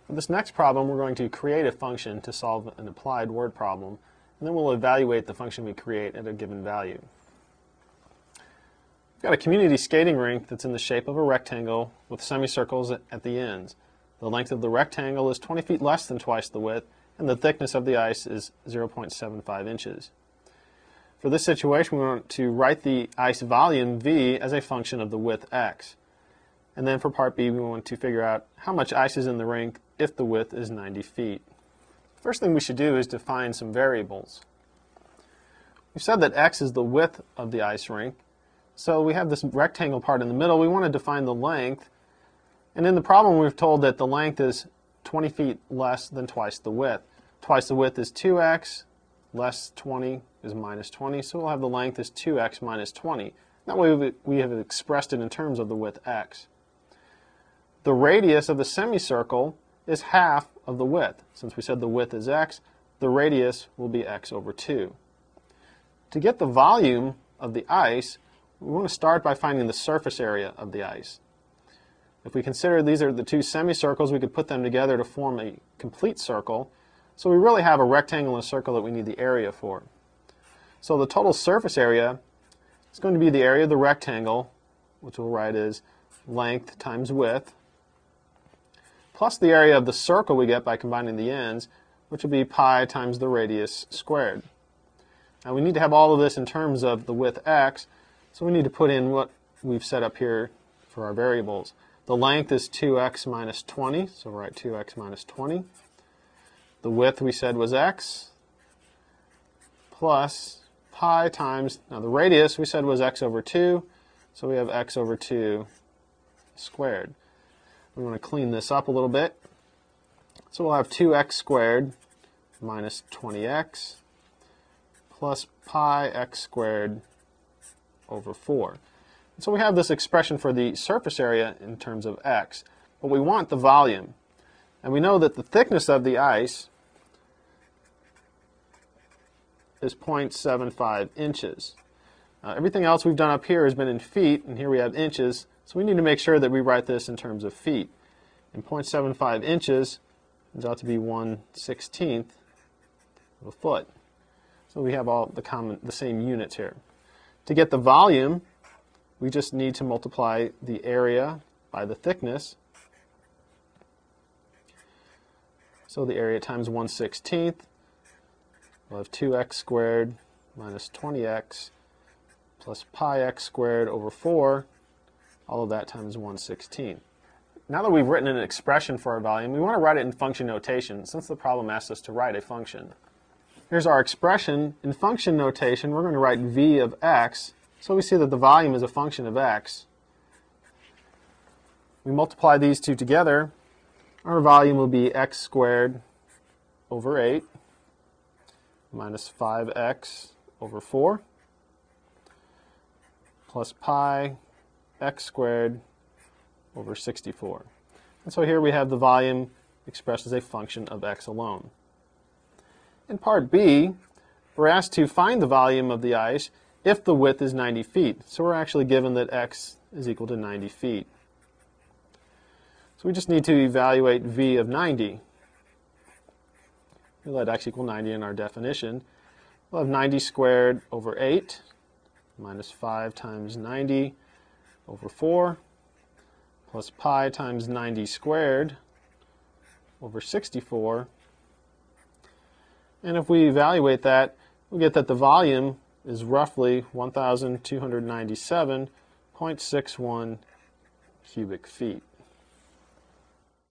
For this next problem, we're going to create a function to solve an applied word problem, and then we'll evaluate the function we create at a given value. We've got a community skating rink that's in the shape of a rectangle with semicircles at the ends. The length of the rectangle is 20 feet less than twice the width, and the thickness of the ice is 0.75 inches. For this situation, we want to write the ice volume V as a function of the width x. And then for part B, we want to figure out how much ice is in the rink if the width is 90 feet. First thing we should do is define some variables. We've said that x is the width of the ice rink, so we have this rectangle part in the middle. We want to define the length, and in the problem we've told that the length is 20 feet less than twice the width. Twice the width is 2x, less 20 is minus 20, so we'll have the length is 2x minus 20. That way we have expressed it in terms of the width x. The radius of the semicircle is half of the width. Since we said the width is x, the radius will be x over 2. To get the volume of the ice, we want to start by finding the surface area of the ice. If we consider these are the two semicircles, we could put them together to form a complete circle. So we really have a rectangle and a circle that we need the area for. So the total surface area is going to be the area of the rectangle, which we'll write as length times width, plus the area of the circle we get by combining the ends, which will be pi times the radius squared. Now we need to have all of this in terms of the width x, so we need to put in what we've set up here for our variables. The length is 2x minus 20, so we'll write 2x minus 20. The width we said was x, plus pi times, now the radius we said was x over 2, so we have x over 2 squared. We want to clean this up a little bit. So we'll have 2x squared minus 20x plus pi x squared over 4. And so we have this expression for the surface area in terms of x, but we want the volume. And we know that the thickness of the ice is 0.75 inches. Everything else we've done up here has been in feet, and here we have inches. So we need to make sure that we write this in terms of feet. And 0.75 inches is out to be 1/16 of a foot. So we have all the same units here. To get the volume, we just need to multiply the area by the thickness. So the area times 1/16, we'll have 2x squared minus 20x plus pi x squared over 4. All of that times 1/16. Now that we've written an expression for our volume, we want to write it in function notation since the problem asks us to write a function. Here's our expression. In function notation, we're going to write v of x, so we see that the volume is a function of x. We multiply these two together, our volume will be x squared over 8 minus 5x over 4 plus pi x squared over 64. And so here we have the volume expressed as a function of x alone. In part B, we're asked to find the volume of the ice if the width is 90 feet. So we're actually given that x is equal to 90 feet. So we just need to evaluate v of 90. We let x equal 90 in our definition. We'll have 90 squared over 8 minus 5 times 90 over 4 plus pi times 90 squared over 64. And if we evaluate that, we get that the volume is roughly 1,297.61 cubic feet.